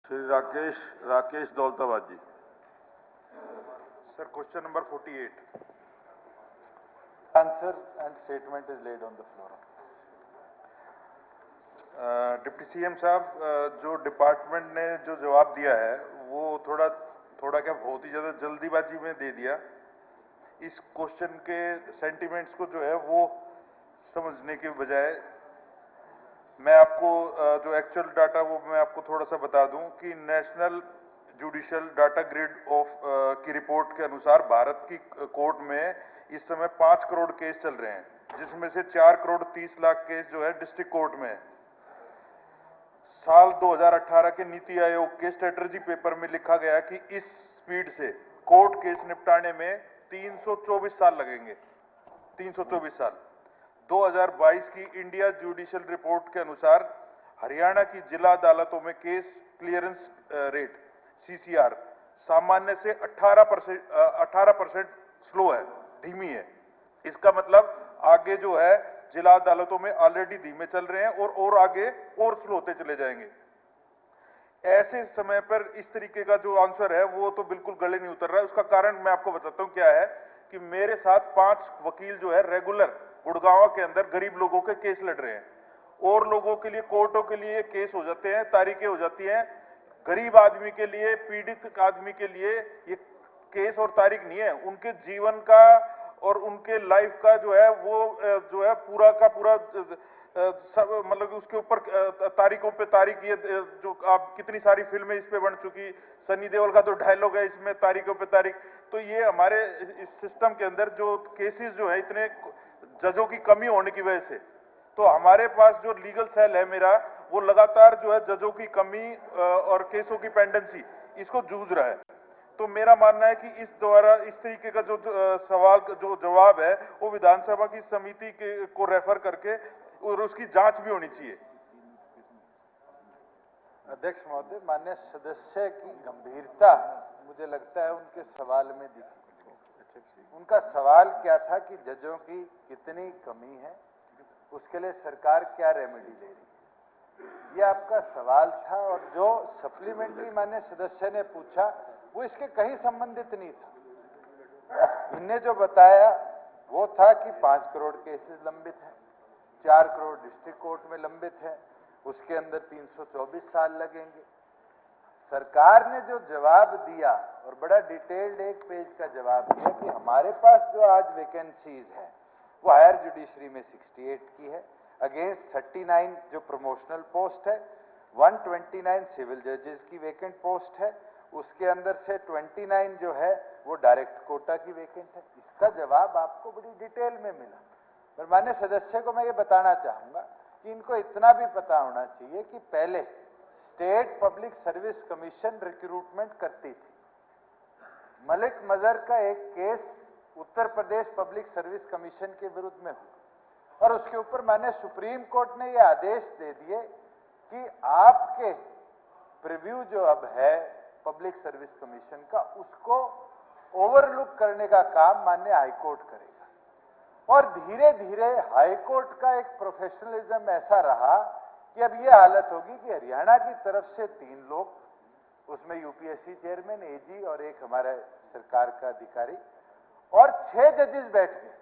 Shri Rakesh Rakesh Daulatabad ji. Sir, question number 48. Answer and statement is laid on the floor. Deputy CM साहब, जो department ने जो जवाब दिया है वो थोड़ा क्या बहुत ही ज़्यादा जल्दीबाजी में दे दिया। इस क्वेश्चन के सेंटिमेंट्स को जो है वो समझने के बजाय मैं आपको जो एक्चुअल डाटा वो मैं आपको थोड़ा सा बता दूं कि national judicial data grid of की रिपोर्ट के अनुसार भारत की कोर्ट में इस समय 5 करोड़ केस चल रहे हैं, जिसमें से 4 करोड़ 30 लाख केस जो है डिस्ट्रिक्ट कोर्ट में है। साल 2018 के नीति आयोग के स्ट्रेटजी पेपर में लिखा गया कि इस स्पीड से कोर्ट केस निपटाने में 324 साल लगेंगे। 324 साल। 2022 की इंडिया जुडिशियल रिपोर्ट के अनुसार हरियाणा की जिला अदालतों में केस क्लियरेंस रेट सीसीआर सामान्य से 18% स्लो है, धीमी है। इसका मतलब आगे जो है जिला अदालतों में ऑलरेडी धीमे चल रहे हैं और आगे और स्लो होते चले जाएंगे। ऐसे समय पर इस तरीके का जो आंसर है वो तो बिल्कुल गले नहीं उतर रहा है। उसका कारण मैं आपको बताता हूं क्या है कि मेरे साथ 5 वकील जो है रेगुलर गुड़गांव के अंदर गरीब लोगों के केस लड़ रहे हैं, और लोगों के लिए कोर्टों के लिए केस हो जाते हैं, तारीखें हो जाती हैं। गरीब आदमी के लिए, पीड़ित आदमी के लिए ये केस और तारीख नहीं है, उनके जीवन का और उनके लाइफ का जो है वो जो है पूरा का पूरा सब मतलब उसके ऊपर तारीखों पे तारीख, ये जो आप कितनी सारी फिल्में इस पे बन चुकी, सनी देओल का तो डायलॉग है इसमें तारीखों पे तारीख। तो ये हमारे इस सिस्टम के अंदर जो केसेस जो है इतने जजों की कमी होने की वजह से, तो हमारे पास जो लीगल सेल है मेरा वो लगातार जो है जजों की कमी और केसों की पेंडेंसी इसको जूझ रहा है। तो मेरा मानना है कि इस द्वारा इस तरीके का जो सवाल जो जवाब है वो विधानसभा की समिति को रेफर करके और उसकी जांच भी होनी चाहिए। अध्यक्ष महोदय, माननीय सदस्य की गंभीरता मुझे लगता है उनके सवाल में दिखी। उनका सवाल क्या था कि जजों की कितनी कमी है, उसके लिए सरकार क्या रेमेडी ले रही है, ये आपका सवाल था। और जो सप्लीमेंट्री माननीय सदस्य ने पूछा वो इसके कहीं संबंधित नहीं था। इनने जो बताया वो था कि 5 करोड़ केसेस लंबित हैं, 4 करोड़ डिस्ट्रिक्ट कोर्ट में लंबित है, उसके अंदर 324 साल लगेंगे। सरकार ने जो जवाब दिया और बड़ा डिटेल्ड 1 पेज का जवाब दिया कि हमारे पास जो आज वैकेंसीज है वो हायर जुडिशरी में 68 की है, अगेंस्ट 39 जो प्रमोशनल पोस्ट है, 129 सिविल जजेस की वैकेंट पोस्ट है, उसके अंदर से 29 जो है वो डायरेक्ट कोटा की वैकेंट है। इसका जवाब आपको बड़ी डिटेल में मिला। पर माननीय सदस्य को मैं ये बताना चाहूंगा कि इनको इतना भी पता होना चाहिए कि पहले state public service commission recruitment करती थी। मलिक मजहर का एक case Uttar Pradesh public service commission के विरुद्ध में हुआ और उसके ऊपर माननीय सुप्रीम कोर्ट ने ये आदेश दे दिए कि आपके प्रीव्यू जो अब है पब्लिक सर्विस कमीशन का, उसको ओवरलुक करने का काम माननीय हाईकोर्ट करेगा। और धीरे धीरे हाईकोर्ट का एक प्रोफेशनलिज्म ऐसा रहा कि अब ये हालत होगी कि हरियाणा की तरफ से 3 लोग, उसमें यूपीएससी चेयरमैन, एजी और एक हमारे सरकार का अधिकारी, और 6 जजेस बैठ गए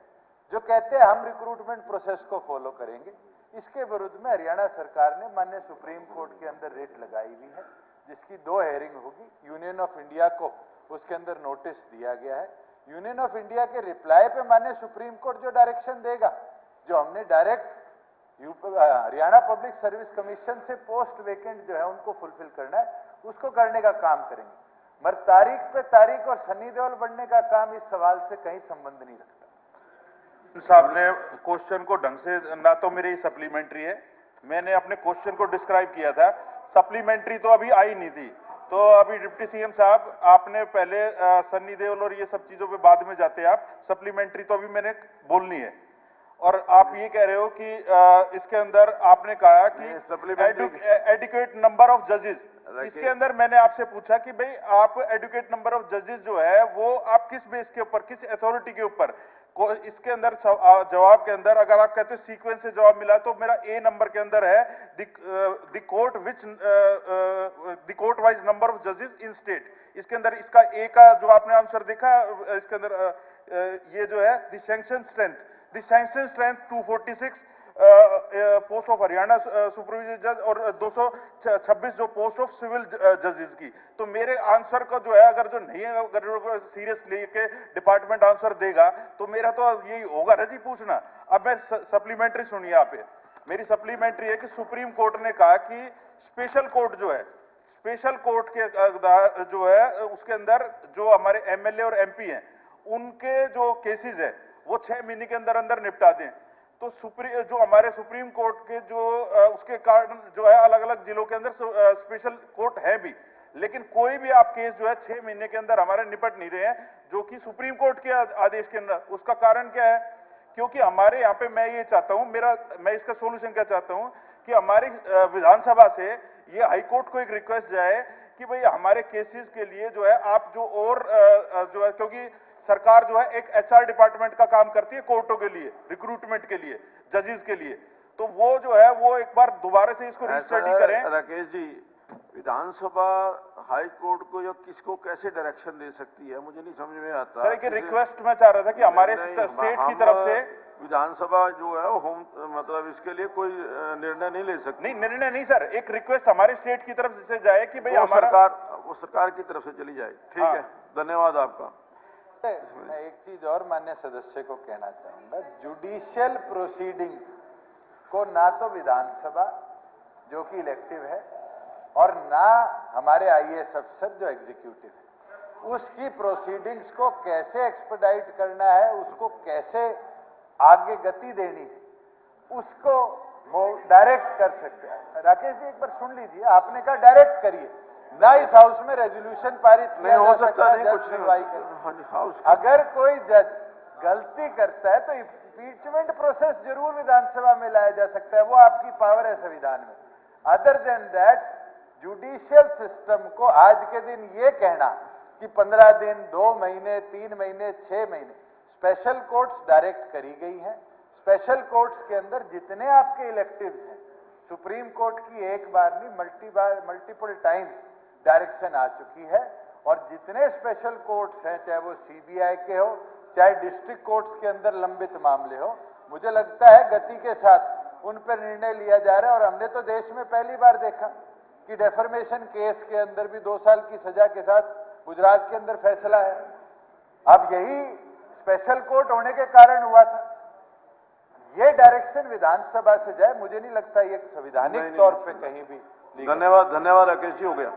जो कहते हैं हम रिक्रूटमेंट प्रोसेस को फॉलो करेंगे। इसके विरुद्ध में हरियाणा सरकार ने माननीय सुप्रीम कोर्ट के अंदर रेट लगाई हुई है, जिसकी 2 हेयरिंग होगी। यूनियन ऑफ इंडिया को उसके अंदर नोटिस दिया गया है। यूनियन ऑफ इंडिया के रिप्लाई पे माननीय सुप्रीम कोर्ट जो डायरेक्शन देगा, जो हमने direct Haryana public service commission से पोस्ट वेकेंट जो है उनको फुलफिल करना है, उसको करने का काम करेंगे। मगर तारीख पे तारीख और सनी देओल बनने का काम इस सवाल से कहीं संबंध नहीं रखता। साहब ने क्वेश्चन को ढंग से, ना तो मेरी सप्लीमेंट्री है, मैंने अपने क्वेश्चन को डिस्क्राइब किया था, सप्लीमेंट्री तो अभी आई नहीं थी। तो अभी डिप्टी सीएम साहब आपने पहले सन्नी देओल और ये सब चीजों पे बाद में जाते हैं आप, सप्लीमेंट्री तो अभी मैंने बोलनी है। और आप ये कह रहे हो कि इसके अंदर आपने कहा कि एडुकेट नंबर ऑफ जजेस, इसके अंदर मैंने आपसे पूछा कि भाई आप एडुकेट नंबर ऑफ जजेस जो है वो आप किस बेस के ऊपर, किस अथॉरिटी के ऊपर, इसके अंदर जवाब के अंदर अगर आप कहते हो सीक्वेंस से जवाब मिला तो मेरा ए नंबर के अंदर है the court which the court wise number of जजेस इन स्टेट। इसके अंदर इसका ए का जो आपने आंसर देखा, इसके अंदर ये जो है the sanction strength 246 post of Haryana supervisor जज और 226 जो पोस्ट ऑफ सिविल जजेस की। तो मेरे आंसर का जो है अगर जो नहीं है, अगर सीरियस लेके डिपार्टमेंट आंसर देगा तो मेरा तो यही होगा ना जी पूछना। अब मैं सप्लीमेंट्री सुनिए यहाँ पे, मेरी सप्लीमेंट्री है कि सुप्रीम कोर्ट ने कहा कि स्पेशल कोर्ट जो है, स्पेशल कोर्ट के जो है उसके अंदर जो हमारे एमएलए और एमपी हैं उनके जो केसेस है वो 6 महीने के अंदर अंदर निपटा दें। तो जो हमारे सुप्रीम कोर्ट के जो उसके कारण जो है अलग अलग जिलों के अंदर स्पेशल कोर्ट है भी, लेकिन कोई भी आप केस जो है 6 महीने के अंदर हमारे निपट नहीं रहे हैं जो कि सुप्रीम कोर्ट के आदेश के अंदर। उसका कारण क्या है? क्योंकि हमारे यहाँ पे मैं ये चाहता हूँ, मैं इसका सोल्यूशन क्या चाहता हूँ कि हमारी विधानसभा से ये हाई कोर्ट को एक रिक्वेस्ट जाए कि भाई हमारे केसेस के लिए जो है आप जो और जो है, क्योंकि सरकार जो है एक एचआर डिपार्टमेंट का काम करती है कोर्टों के लिए, रिक्रूटमेंट के लिए, जजेस के लिए, तो वो जो है वो एक बार दोबारा से इसको रिस्टडी करें। राकेश जी, विधानसभा हाई कोर्ट को या किसको कैसे डायरेक्शन दे सकती है, मुझे नहीं समझ में आता। सर एक रिक्वेस्ट मैं चाह रहा था कि हमारे स्टेट की तरफ से विधानसभा जो है होम मतलब इसके लिए कोई निर्णय नहीं ले सकती। नहीं, निर्णय नहीं सर, एक रिक्वेस्ट हमारे स्टेट की तरफ से जाए कि भाई हमारा वो सरकार की तरफ से चली जाए। ठीक है, धन्यवाद आपका। मैं एक चीज और मान्य सदस्य को कहना चाहूंगा, जुडिशियल प्रोसीडिंग्स को ना तो विधानसभा जो कि इलेक्टिव है और ना हमारे आईएएस अफसर जो एग्जीक्यूटिव है, उसकी प्रोसीडिंग्स को कैसे एक्सपेडाइट करना है, उसको कैसे आगे गति देनी है, उसको वो डायरेक्ट कर सकते हैं। राकेश जी एक बार सुन लीजिए, आपने कहा डायरेक्ट करिए, ना इस हाउस में रेजोल्यूशन पारित नहीं हो सकता, नहीं कुछ सुनवाई नहीं। अगर कोई जज गलती करता है तो इम्पीचमेंट प्रोसेस जरूर विधानसभा में लाया जा सकता है, वो आपकी पावर है संविधान में। Other than that judicial system को आज के दिन ये कहना कि 15 दिन, 2 महीने, 3 महीने, 6 महीने, स्पेशल कोर्ट्स डायरेक्ट करी गई हैं। स्पेशल कोर्ट्स के अंदर जितने आपके इलेक्टिव्स हैं, सुप्रीम कोर्ट की एक बार नहीं मल्टीपल टाइम्स डायरेक्शन आ चुकी है, और जितने स्पेशल कोर्ट्स हैं, चाहे वो सीबीआई के हो, चाहे डिस्ट्रिक्ट कोर्ट्स के अंदर लंबित मामले हो, मुझे लगता है गति के साथ उन पर निर्णय लिया जा रहा है। और हमने तो देश में पहली बार देखा कि डेफर्मेशन केस के अंदर भी 2 साल की सजा के साथ गुजरात के अंदर फैसला है। अब यही स्पेशल कोर्ट होने के कारण हुआ था। ये डायरेक्शन विधानसभा से जाए, मुझे नहीं लगता ये संवैधानिक तौर पे कहीं भी। धन्यवाद राकेश जी, हो गया।